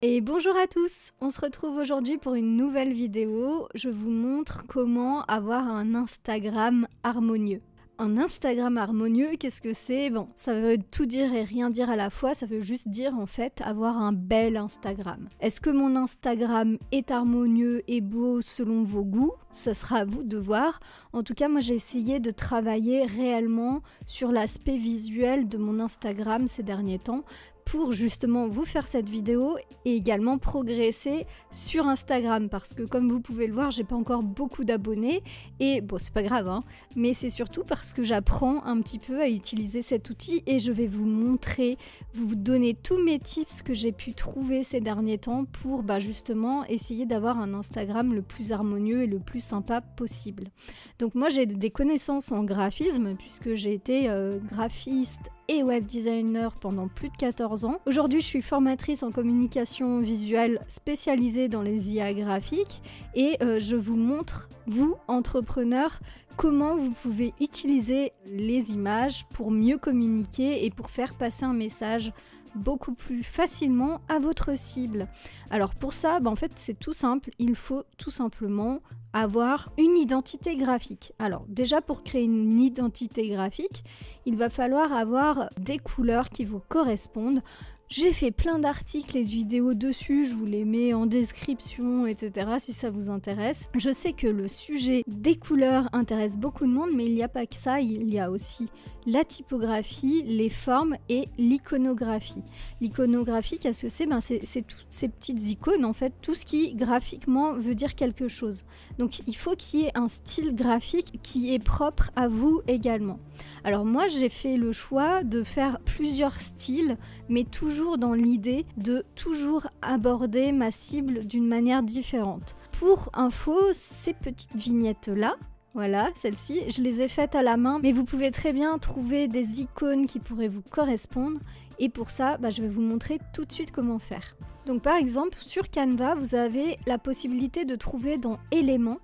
Et bonjour à tous, on se retrouve aujourd'hui pour une nouvelle vidéo. Je vous montre comment avoir un Instagram harmonieux. Un Instagram harmonieux, qu'est-ce que c'est? Bon, ça veut tout dire et rien dire à la fois, ça veut juste dire en fait avoir un bel Instagram. Est-ce que mon Instagram est harmonieux et beau selon vos goûts? Ça sera à vous de voir. En tout cas, moi j'ai essayé de travailler réellement sur l'aspect visuel de mon Instagram ces derniers temps pour justement vous faire cette vidéo et également progresser sur Instagram parce que comme vous pouvez le voir, j'ai pas encore beaucoup d'abonnés et bon, c'est pas grave, hein, mais c'est surtout parce que j'apprends un petit peu à utiliser cet outil et je vais vous montrer, vous donner tous mes tips que j'ai pu trouver ces derniers temps pour justement essayer d'avoir un Instagram le plus harmonieux et le plus sympa possible. Donc moi j'ai des connaissances en graphisme puisque j'ai été graphiste et web designer pendant plus de 14 ans. Aujourd'hui, je suis formatrice en communication visuelle spécialisée dans les IA graphiques et je vous montre, vous, entrepreneurs, comment vous pouvez utiliser les images pour mieux communiquer et pour faire passer un message beaucoup plus facilement à votre cible. Alors pour ça, en fait, c'est tout simple. Il faut tout simplement avoir une identité graphique. Alors déjà pour créer une identité graphique, il va falloir avoir des couleurs qui vous correspondent. J'ai fait plein d'articles et de vidéos dessus, je vous les mets en description, etc. si ça vous intéresse. Je sais que le sujet des couleurs intéresse beaucoup de monde, mais il n'y a pas que ça, il y a aussi la typographie, les formes et l'iconographie. L'iconographie, qu'est-ce que c'est? C'est toutes ces petites icônes, en fait, tout ce qui graphiquement veut dire quelque chose. Donc il faut qu'il y ait un style graphique qui est propre à vous également. Alors moi, j'ai fait le choix de faire plusieurs styles, mais toujours dans l'idée de toujours aborder ma cible d'une manière différente. Pour info, ces petites vignettes-là, voilà, celles-ci, je les ai faites à la main, mais vous pouvez très bien trouver des icônes qui pourraient vous correspondre. Et pour ça, je vais vous montrer tout de suite comment faire. Donc par exemple, sur Canva, vous avez la possibilité de trouver dans Éléments.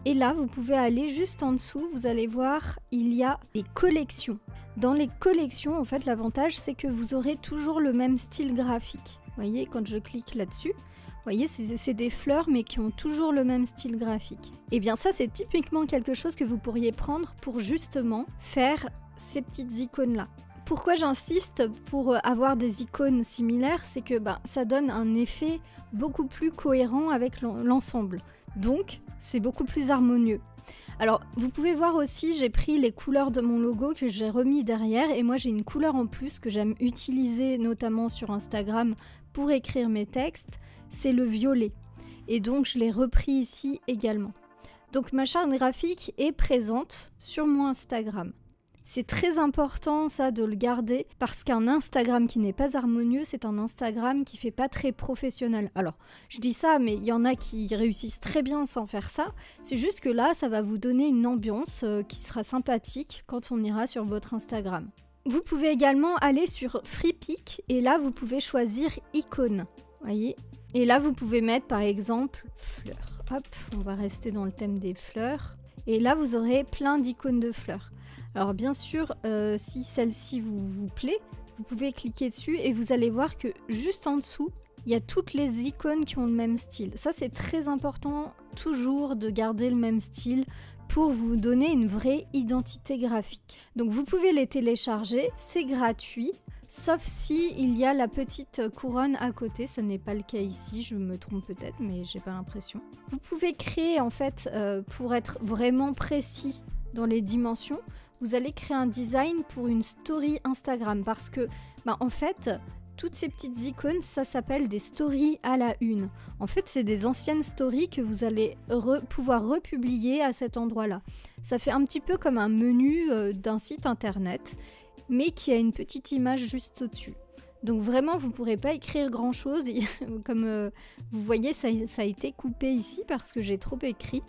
Et là, vous pouvez aller juste en dessous, vous allez voir, il y a les collections. Dans les collections, en fait, l'avantage, c'est que vous aurez toujours le même style graphique. Vous voyez, quand je clique là-dessus, vous voyez, c'est des fleurs, mais qui ont toujours le même style graphique. Et bien ça, c'est typiquement quelque chose que vous pourriez prendre pour justement faire ces petites icônes-là. Pourquoi j'insiste pour avoir des icônes similaires, c'est que ça donne un effet beaucoup plus cohérent avec l'ensemble. Donc, c'est beaucoup plus harmonieux. Alors, vous pouvez voir aussi, j'ai pris les couleurs de mon logo que j'ai remis derrière et moi j'ai une couleur en plus que j'aime utiliser notamment sur Instagram pour écrire mes textes, c'est le violet. Et donc, je l'ai repris ici également. Donc, ma charte graphique est présente sur mon Instagram. C'est très important ça de le garder parce qu'un Instagram qui n'est pas harmonieux, c'est un Instagram qui fait pas très professionnel. Alors, je dis ça, mais il y en a qui réussissent très bien sans faire ça. C'est juste que là, ça va vous donner une ambiance qui sera sympathique quand on ira sur votre Instagram. Vous pouvez également aller sur Freepik et là, vous pouvez choisir icône. Voyez ? Et là, vous pouvez mettre par exemple fleurs. Hop, on va rester dans le thème des fleurs. Et là, vous aurez plein d'icônes de fleurs. Alors bien sûr, si celle-ci vous plaît, vous pouvez cliquer dessus et vous allez voir que juste en dessous, il y a toutes les icônes qui ont le même style. Ça, c'est très important, toujours de garder le même style pour vous donner une vraie identité graphique. Donc vous pouvez les télécharger, c'est gratuit, sauf si il y a la petite couronne à côté. Ça n'est pas le cas ici, je me trompe peut-être, mais j'ai pas l'impression. Vous pouvez créer en fait, pour être vraiment précis dans les dimensions, vous allez créer un design pour une story Instagram parce que, en fait, toutes ces petites icônes, ça s'appelle des stories à la une. En fait, c'est des anciennes stories que vous allez pouvoir republier à cet endroit-là. Ça fait un petit peu comme un menu d'un site internet, mais qui a une petite image juste au-dessus. Donc vraiment, vous ne pourrez pas écrire grand-chose. Comme vous voyez, ça a été coupé ici parce que j'ai trop écrit.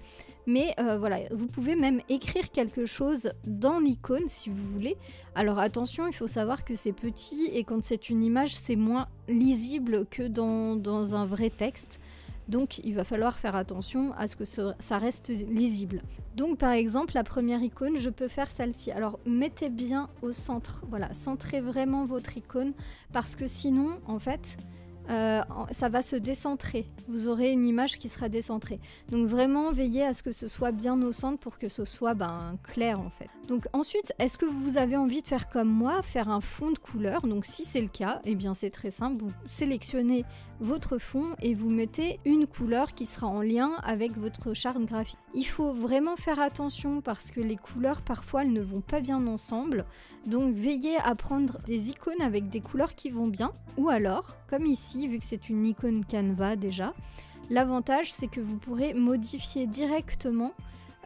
Mais voilà, vous pouvez même écrire quelque chose dans l'icône si vous voulez. Alors attention, il faut savoir que c'est petit et quand c'est une image, c'est moins lisible que dans un vrai texte. Donc il va falloir faire attention à ce que ça reste lisible. Donc par exemple, la première icône, je peux faire celle-ci. Alors mettez bien au centre, voilà, centrez vraiment votre icône parce que sinon, en fait, ça va se décentrer. Vous aurez une image qui sera décentrée. Donc vraiment, veillez à ce que ce soit bien au centre pour que ce soit clair en fait. Donc ensuite, est-ce que vous avez envie de faire comme moi, faire un fond de couleur? Donc si c'est le cas, eh bien c'est très simple. Vous sélectionnez votre fond et vous mettez une couleur qui sera en lien avec votre charte graphique. Il faut vraiment faire attention parce que les couleurs parfois elles ne vont pas bien ensemble. Donc veillez à prendre des icônes avec des couleurs qui vont bien, ou alors, comme ici, vu que c'est une icône Canva déjà, l'avantage c'est que vous pourrez modifier directement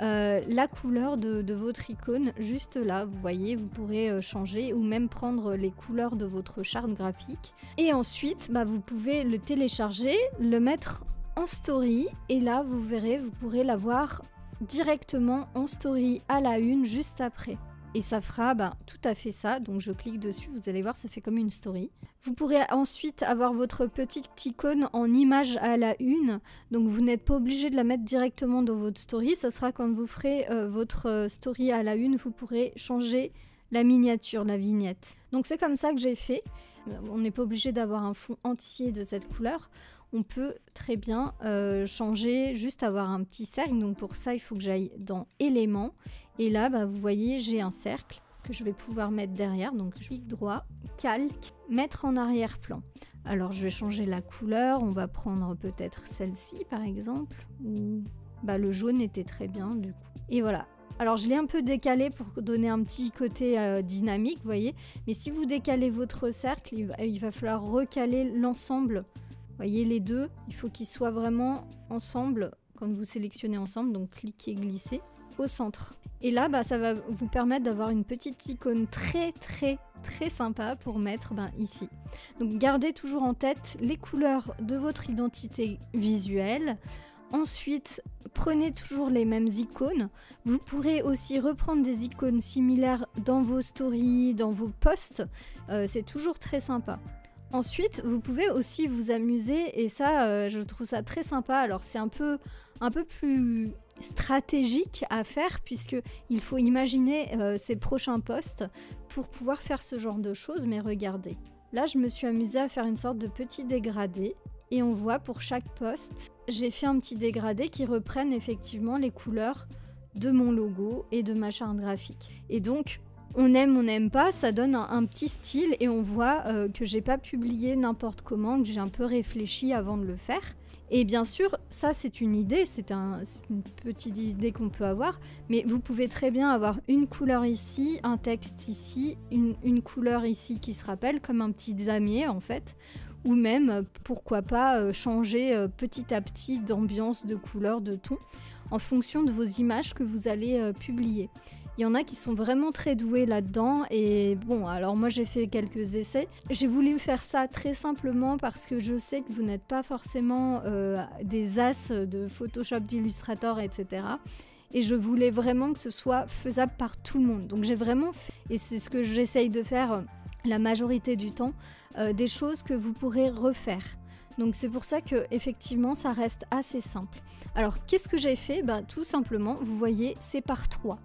la couleur de votre icône juste là. Vous voyez, vous pourrez changer ou même prendre les couleurs de votre charte graphique. Et ensuite, vous pouvez le télécharger, le mettre en story et là vous verrez, vous pourrez l'avoir directement en story à la une juste après. Et ça fera tout à fait ça, donc je clique dessus, vous allez voir, ça fait comme une story. Vous pourrez ensuite avoir votre petite icône en image à la une, donc vous n'êtes pas obligé de la mettre directement dans votre story, ça sera quand vous ferez votre story à la une, vous pourrez changer la miniature, la vignette. Donc c'est comme ça que j'ai fait, on n'est pas obligé d'avoir un fond entier de cette couleur. On peut très bien changer, juste avoir un petit cercle. Donc pour ça, il faut que j'aille dans éléments. Et là, vous voyez, j'ai un cercle que je vais pouvoir mettre derrière. Donc je clique droit, calque, mettre en arrière-plan. Alors je vais changer la couleur. On va prendre peut-être celle-ci par exemple. Où le jaune était très bien du coup. Et voilà. Alors je l'ai un peu décalé pour donner un petit côté dynamique, vous voyez. Mais si vous décalez votre cercle, il va falloir recaler l'ensemble. Voyez les deux, il faut qu'ils soient vraiment ensemble quand vous sélectionnez ensemble, donc cliquez, glissez au centre. Et là, ça va vous permettre d'avoir une petite icône très sympa pour mettre ici. Donc gardez toujours en tête les couleurs de votre identité visuelle. Ensuite, prenez toujours les mêmes icônes. Vous pourrez aussi reprendre des icônes similaires dans vos stories, dans vos posts. C'est toujours très sympa. Ensuite, vous pouvez aussi vous amuser et ça, je trouve ça très sympa. Alors c'est un peu plus stratégique à faire puisqu'il faut imaginer ses prochains posts pour pouvoir faire ce genre de choses. Mais regardez, là je me suis amusée à faire une sorte de petit dégradé et on voit pour chaque post, j'ai fait un petit dégradé qui reprenne effectivement les couleurs de mon logo et de ma charte graphique. Et donc, on n'aime pas, ça donne un petit style et on voit que j'ai pas publié n'importe comment, que j'ai un peu réfléchi avant de le faire. Et bien sûr, ça c'est une idée, c'est une petite idée qu'on peut avoir, mais vous pouvez très bien avoir une couleur ici, un texte ici, une couleur ici qui se rappelle comme un petit damier en fait, ou même, pourquoi pas, changer petit à petit d'ambiance, de couleur, de ton, en fonction de vos images que vous allez publier. Il y en a qui sont vraiment très doués là-dedans et bon, alors moi j'ai fait quelques essais. J'ai voulu faire ça très simplement parce que je sais que vous n'êtes pas forcément des as de Photoshop, d'Illustrator, etc. Et je voulais vraiment que ce soit faisable par tout le monde. Donc j'ai vraiment fait, et c'est ce que j'essaye de faire la majorité du temps, des choses que vous pourrez refaire. Donc c'est pour ça que effectivement ça reste assez simple. Alors qu'est-ce que j'ai fait? Tout simplement, vous voyez, c'est par 3.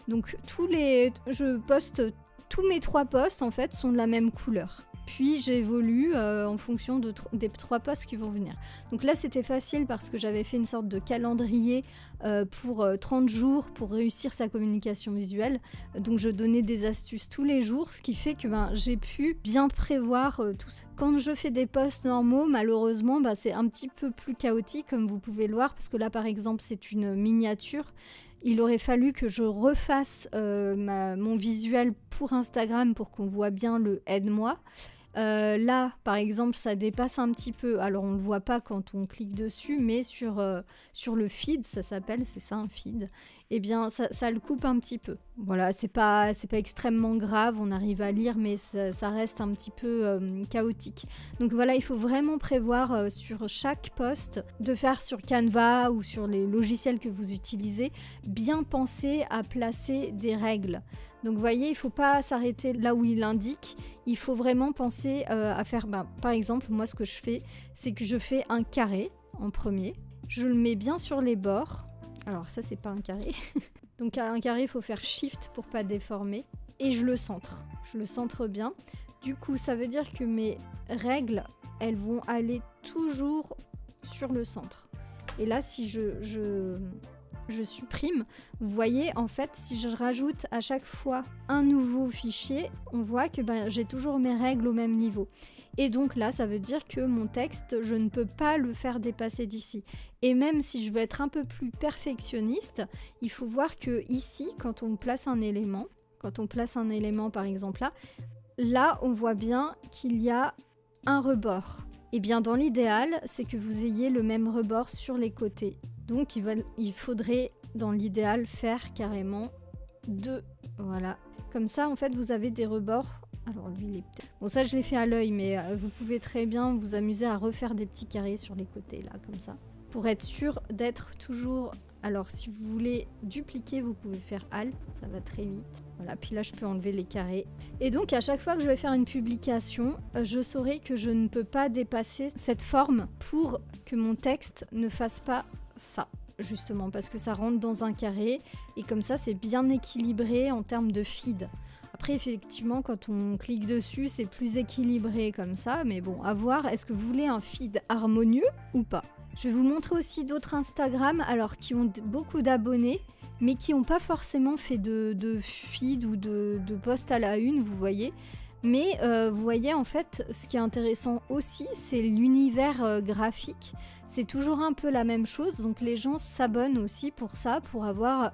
Donc je poste tous mes 3 posts en fait sont de la même couleur. Puis j'évolue en fonction des 3 posts qui vont venir. Donc là c'était facile parce que j'avais fait une sorte de calendrier pour 30 jours pour réussir sa communication visuelle. Donc je donnais des astuces tous les jours, ce qui fait que j'ai pu bien prévoir tout ça. Quand je fais des posts normaux, malheureusement c'est un petit peu plus chaotique comme vous pouvez le voir parce que là par exemple c'est une miniature. Il aurait fallu que je refasse mon visuel pour Instagram pour qu'on voit bien le « aide-moi ». Là, par exemple, ça dépasse un petit peu. Alors, on ne le voit pas quand on clique dessus, mais sur le feed, ça s'appelle, c'est ça un feed, eh bien, ça le coupe un petit peu. Voilà, c'est pas extrêmement grave, on arrive à lire, mais ça reste un petit peu chaotique. Donc voilà, il faut vraiment prévoir sur chaque post, de faire sur Canva ou sur les logiciels que vous utilisez, bien penser à placer des règles. Donc vous voyez, il ne faut pas s'arrêter là où il indique, il faut vraiment penser à faire, par exemple, moi ce que je fais, c'est que je fais un carré en premier, je le mets bien sur les bords, alors ça c'est pas un carré, donc un carré il faut faire Shift pour pas déformer, et je le centre bien. Du coup, ça veut dire que mes règles, elles vont aller toujours sur le centre. Et là, si je supprime, vous voyez, en fait, si je rajoute à chaque fois un nouveau fichier, on voit que j'ai toujours mes règles au même niveau. Et donc là, ça veut dire que mon texte, je ne peux pas le faire dépasser d'ici. Et même si je veux être un peu plus perfectionniste, il faut voir que ici, quand on place un élément par exemple là, on voit bien qu'il y a un rebord. Et bien dans l'idéal, c'est que vous ayez le même rebord sur les côtés. Donc il faudrait dans l'idéal faire carrément 2. Voilà. Comme ça, en fait, vous avez des rebords. Alors lui, il est peut-être... Bon, ça, je l'ai fait à l'œil, mais vous pouvez très bien vous amuser à refaire des petits carrés sur les côtés, là, comme ça. Pour être sûr d'être toujours... Alors, si vous voulez dupliquer, vous pouvez faire Alt, ça va très vite. Voilà, puis là, je peux enlever les carrés. Et donc, à chaque fois que je vais faire une publication, je saurai que je ne peux pas dépasser cette forme pour que mon texte ne fasse pas ça, justement, parce que ça rentre dans un carré, et comme ça, c'est bien équilibré en termes de feed. Après, effectivement, quand on clique dessus, c'est plus équilibré comme ça, mais bon, à voir, est-ce que vous voulez un feed harmonieux ou pas? Je vais vous montrer aussi d'autres Instagram, alors qui ont beaucoup d'abonnés, mais qui n'ont pas forcément fait de feed ou de post à la une, vous voyez. Mais vous voyez, en fait, ce qui est intéressant aussi, c'est l'univers graphique. C'est toujours un peu la même chose, donc les gens s'abonnent aussi pour ça, pour avoir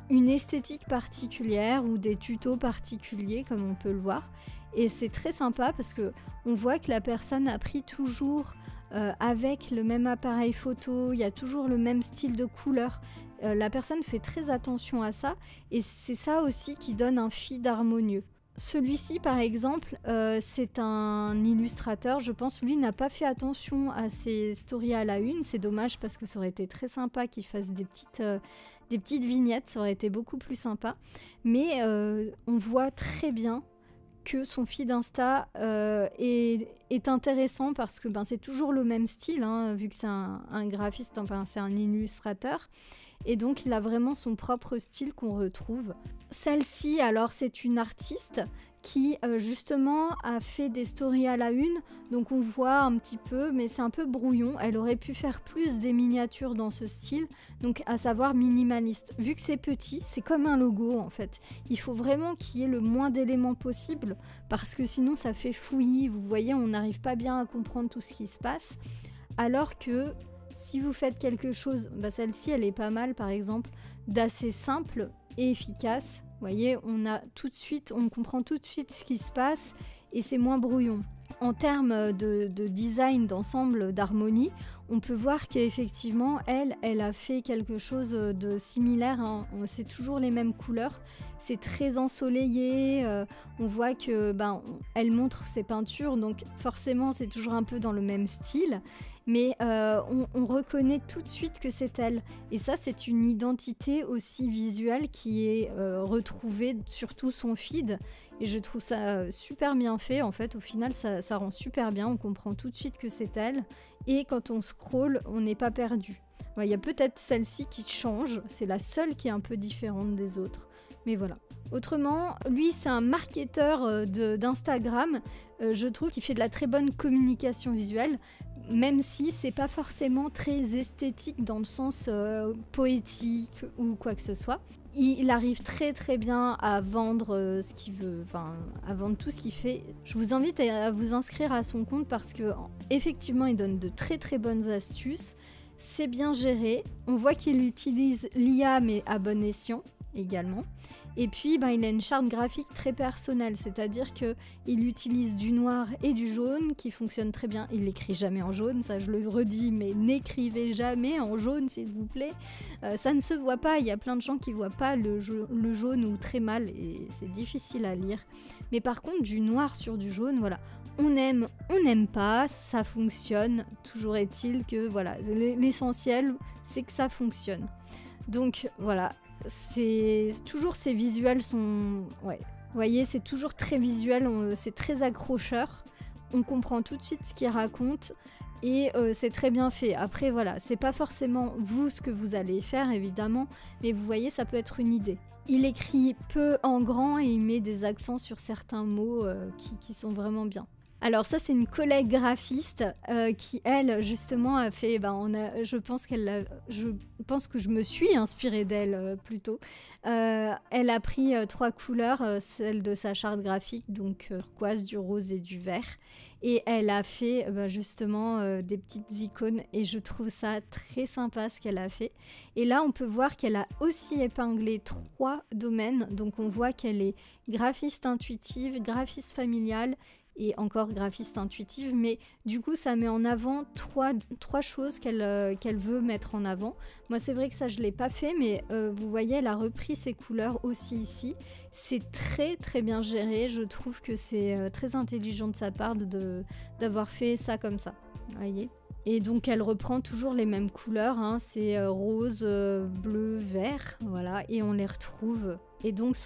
une esthétique particulière ou des tutos particuliers, comme on peut le voir. Et c'est très sympa parce que on voit que la personne a pris toujours avec le même appareil photo, il y a toujours le même style de couleur. La personne fait très attention à ça et c'est ça aussi qui donne un feed harmonieux. Celui-ci, par exemple, c'est un illustrateur, je pense, lui n'a pas fait attention à ses stories à la une. C'est dommage parce que ça aurait été très sympa qu'il fasse des petites vignettes, ça aurait été beaucoup plus sympa. Mais on voit très bien que son feed Insta est intéressant parce que c'est toujours le même style, hein, vu que c'est un graphiste, enfin c'est un illustrateur. Et donc il a vraiment son propre style qu'on retrouve. Celle-ci, alors, c'est une artiste qui justement a fait des stories à la une, donc on voit un petit peu, mais c'est un peu brouillon. Elle aurait pu faire plus des miniatures dans ce style, donc à savoir minimaliste. Vu que c'est petit, c'est comme un logo en fait. Il faut vraiment qu'il y ait le moins d'éléments possible, parce que sinon ça fait fouillis, vous voyez, on n'arrive pas bien à comprendre tout ce qui se passe. Alors que si vous faites quelque chose, celle-ci elle est pas mal par exemple, d'assez simple et efficace. Vous voyez, on comprend tout de suite ce qui se passe et c'est moins brouillon. En termes de design, d'ensemble, d'harmonie, on peut voir qu'effectivement, elle a fait quelque chose de similaire, hein. C'est toujours les mêmes couleurs, c'est très ensoleillé, on voit que elle montre ses peintures, donc forcément c'est toujours un peu dans le même style, mais on reconnaît tout de suite que c'est elle. Et ça, c'est une identité aussi visuelle qui est retrouvée sur tout son feed. Et je trouve ça super bien fait, en fait. Au final, ça rend super bien, on comprend tout de suite que c'est elle. Et quand on scrolle, on n'est pas perdu. Il y a peut-être celle-ci qui change, c'est la seule qui est un peu différente des autres. Mais voilà. Autrement, lui, c'est un marketeur d'Instagram. Je trouve qu'il fait de la très bonne communication visuelle, même si c'est pas forcément très esthétique dans le sens poétique ou quoi que ce soit. Il arrive très très bien à vendre ce qu'il veut, à vendre tout ce qu'il fait. Je vous invite à vous inscrire à son compte parce que effectivement, il donne de très très bonnes astuces. C'est bien géré. On voit qu'il utilise l'IA mais à bon escient également. Et puis il a une charte graphique très personnelle, c'est-à-dire qu'il utilise du noir et du jaune qui fonctionne très bien. Il n'écrit jamais en jaune, ça je le redis, mais n'écrivez jamais en jaune s'il vous plaît. Ça ne se voit pas, il y a plein de gens qui ne voient pas le jaune ou très mal et c'est difficile à lire. Mais par contre du noir sur du jaune, voilà, on aime, on n'aime pas, ça fonctionne. Toujours est-il que voilà, l'essentiel c'est que ça fonctionne. Donc voilà. C'est toujours ces visuels sont vous voyez, c'est toujours très visuel, c'est très accrocheur, on comprend tout de suite ce qu'il raconte et c'est très bien fait. Après voilà, c'est pas forcément vous ce que vous allez faire évidemment, mais vous voyez, ça peut être une idée. Il écrit peu en grand et il met des accents sur certains mots qui sont vraiment bien. Alors ça c'est une collègue graphiste qui elle justement a fait, je pense que je me suis inspirée d'elle plutôt. Elle a pris 3 couleurs, celle de sa charte graphique, donc turquoise, du rose et du vert. Et elle a fait justement des petites icônes et je trouve ça très sympa ce qu'elle a fait. Et là on peut voir qu'elle a aussi épinglé 3 domaines, donc on voit qu'elle est graphiste intuitive, graphiste familiale et encore graphiste intuitive, mais du coup ça met en avant trois choses qu'elle veut mettre en avant. Moi c'est vrai que ça je l'ai pas fait, mais vous voyez elle a repris ses couleurs aussi ici. C'est très très bien géré, je trouve que c'est très intelligent de sa part d'avoir fait ça comme ça, vous voyez. Et donc elle reprend toujours les mêmes couleurs, hein, c'est rose, bleu, vert, voilà, et on les retrouve. Et donc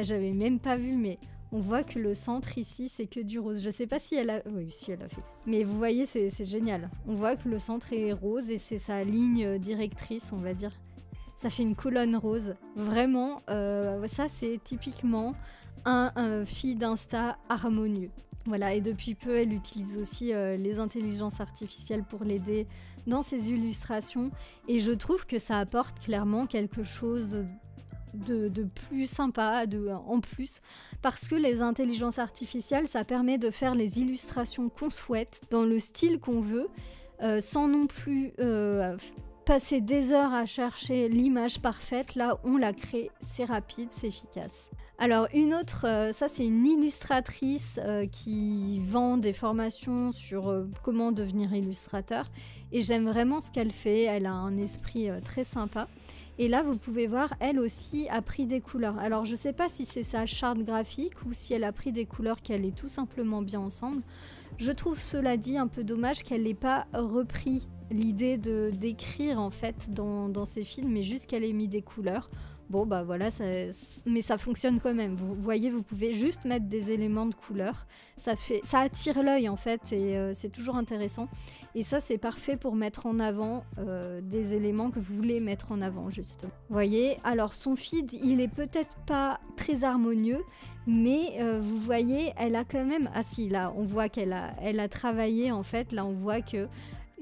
j'avais même pas vu, mais on voit que le centre ici, c'est que du rose. Je sais pas si elle a... Oui, si elle a fait. Mais vous voyez, c'est génial. On voit que le centre est rose et c'est sa ligne directrice, on va dire. Ça fait une colonne rose. Vraiment, ça, c'est typiquement un feed Insta harmonieux. Voilà, et depuis peu, elle utilise aussi les intelligences artificielles pour l'aider dans ses illustrations. Et je trouve que ça apporte clairement quelque chose de plus sympa, en plus, parce que les intelligences artificielles, ça permet de faire les illustrations qu'on souhaite, dans le style qu'on veut, sans non plus passer des heures à chercher l'image parfaite. Là, on la crée, c'est rapide, c'est efficace. Alors une autre, ça c'est une illustratrice qui vend des formations sur comment devenir illustrateur, et j'aime vraiment ce qu'elle fait, elle a un esprit très sympa. Et là, vous pouvez voir, elle aussi a pris des couleurs. Alors, je ne sais pas si c'est sa charte graphique ou si elle a pris des couleurs qu'elle est tout simplement bien ensemble. Je trouve, cela dit, un peu dommage qu'elle n'ait pas repris l'idée d'écrire en fait dans ses films, mais juste qu'elle ait mis des couleurs. Bon, bah voilà, mais ça fonctionne quand même. Vous voyez, vous pouvez juste mettre des éléments de couleur. Ça attire l'œil en fait, et c'est toujours intéressant. Et ça, c'est parfait pour mettre en avant des éléments que vous voulez mettre en avant, justement. Vous voyez, alors son feed, il est peut-être pas très harmonieux, mais vous voyez, elle a quand même... Ah si, là, on voit qu'elle a travaillé, en fait. Là, on voit que...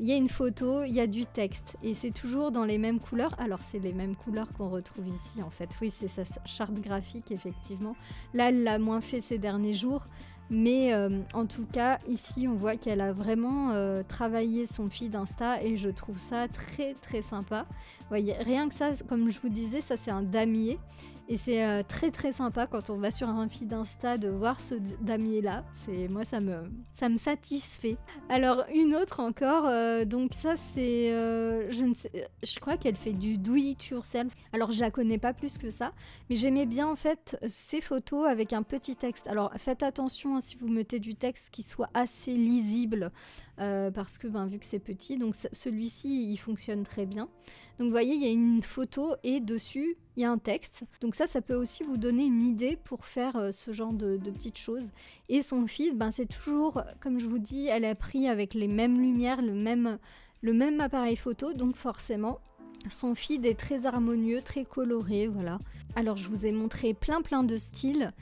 Il y a une photo, il y a du texte, et c'est toujours dans les mêmes couleurs. Alors c'est les mêmes couleurs qu'on retrouve ici en fait. Oui, c'est sa charte graphique effectivement. Là, elle l'a moins fait ces derniers jours, mais en tout cas ici on voit qu'elle a vraiment travaillé son feed Insta, et je trouve ça très très sympa. Vous voyez, rien que ça, comme je vous disais, ça c'est un damier. Et c'est très très sympa quand on va sur un feed Insta de voir ce damier là. Moi ça me satisfait. Alors une autre encore, donc ça c'est, je crois qu'elle fait du do it yourself. Alors je la connais pas plus que ça, mais j'aimais bien en fait ces photos avec un petit texte. Alors faites attention hein, si vous mettez du texte qui soit assez lisible, parce que vu que c'est petit, donc celui-ci il fonctionne très bien. Donc vous voyez, il y a une photo et dessus il y a un texte. Donc ça peut aussi vous donner une idée pour faire ce genre de petites choses. Et son feed, c'est toujours, comme je vous dis, elle a pris avec les mêmes lumières, le même appareil photo, donc forcément son feed est très harmonieux, très coloré, voilà. Alors je vous ai montré plein de styles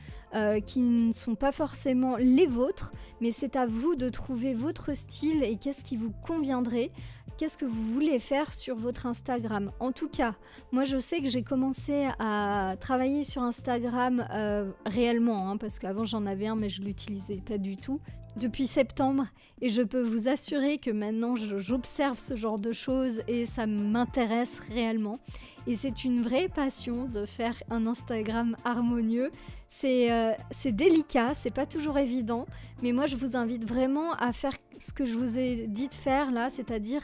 qui ne sont pas forcément les vôtres, mais c'est à vous de trouver votre style et qu'est-ce qui vous conviendrait, qu'est-ce que vous voulez faire sur votre Instagram. En tout cas, moi je sais que j'ai commencé à travailler sur Instagram réellement, parce qu'avant j'en avais un mais je l'utilisais pas du tout, depuis septembre, et je peux vous assurer que maintenant j'observe ce genre de choses et ça m'intéresse réellement. Et c'est une vraie passion de faire un Instagram harmonieux. C'est délicat, c'est pas toujours évident, mais moi je vous invite vraiment à faire ce que je vous ai dit de faire là, c'est-à-dire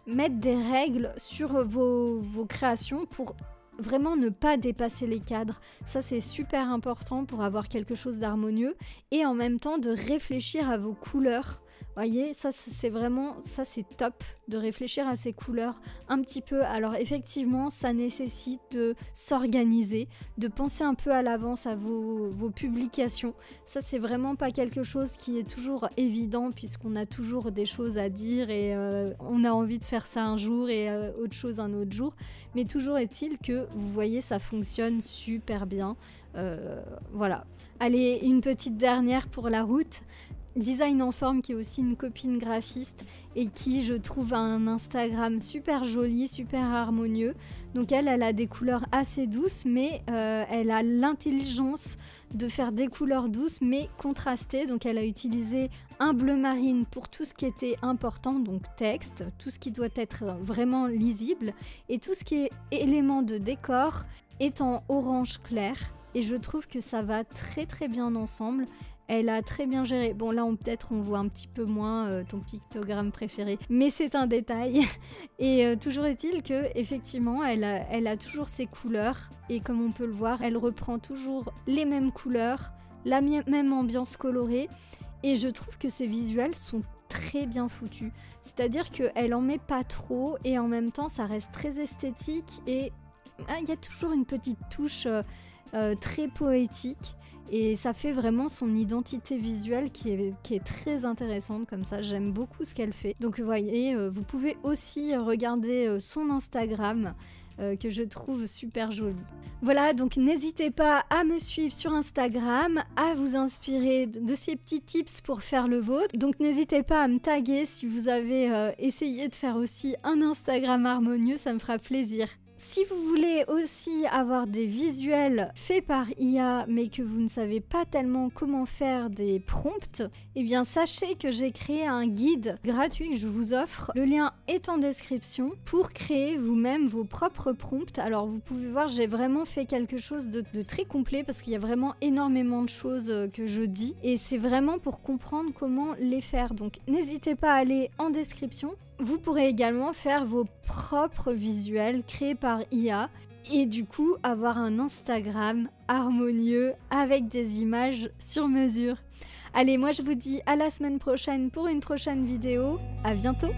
mettre des règles sur vos créations pour vraiment ne pas dépasser les cadres. Ça c'est super important pour avoir quelque chose d'harmonieux, et en même temps de réfléchir à vos couleurs. Voyez, ça c'est vraiment, ça c'est top de réfléchir à ces couleurs un petit peu. Alors effectivement, ça nécessite de s'organiser, de penser un peu à l'avance à vos publications. Ça c'est vraiment pas quelque chose qui est toujours évident puisqu'on a toujours des choses à dire et on a envie de faire ça un jour et autre chose un autre jour. Mais toujours est-il que vous voyez, ça fonctionne super bien. Voilà. Allez, une petite dernière pour la route. Design en forme, qui est aussi une copine graphiste et qui, je trouve, a un Instagram super joli, super harmonieux. Donc elle a des couleurs assez douces, mais elle a l'intelligence de faire des couleurs douces mais contrastées. Donc elle a utilisé un bleu marine pour tout ce qui était important, donc texte, tout ce qui doit être vraiment lisible, et tout ce qui est élément de décor est en orange clair. Et je trouve que ça va très très bien ensemble. Elle a très bien géré. Bon, là, peut-être on voit un petit peu moins ton pictogramme préféré, mais c'est un détail. Et toujours est-il que effectivement, elle a toujours ses couleurs. Et comme on peut le voir, elle reprend toujours les mêmes couleurs, la même ambiance colorée. Et je trouve que ses visuels sont très bien foutus. C'est-à-dire qu'elle en met pas trop et en même temps, ça reste très esthétique. Et il y a toujours une petite touche très poétique. Et ça fait vraiment son identité visuelle qui est très intéressante comme ça. J'aime beaucoup ce qu'elle fait. Donc vous voyez, vous pouvez aussi regarder son Instagram que je trouve super joli. Voilà, donc n'hésitez pas à me suivre sur Instagram, à vous inspirer de ces petits tips pour faire le vôtre. Donc n'hésitez pas à me taguer si vous avez essayé de faire aussi un Instagram harmonieux, ça me fera plaisir. Si vous voulez aussi avoir des visuels faits par IA mais que vous ne savez pas tellement comment faire des prompts, eh bien sachez que j'ai créé un guide gratuit que je vous offre. Le lien est en description pour créer vous-même vos propres prompts. Alors vous pouvez voir, j'ai vraiment fait quelque chose de très complet parce qu'il y a vraiment énormément de choses que je dis et c'est vraiment pour comprendre comment les faire. Donc n'hésitez pas à aller en description. Vous pourrez également faire vos propres visuels créés par IA et du coup avoir un Instagram harmonieux avec des images sur mesure. Allez, moi je vous dis à la semaine prochaine pour une prochaine vidéo. À bientôt!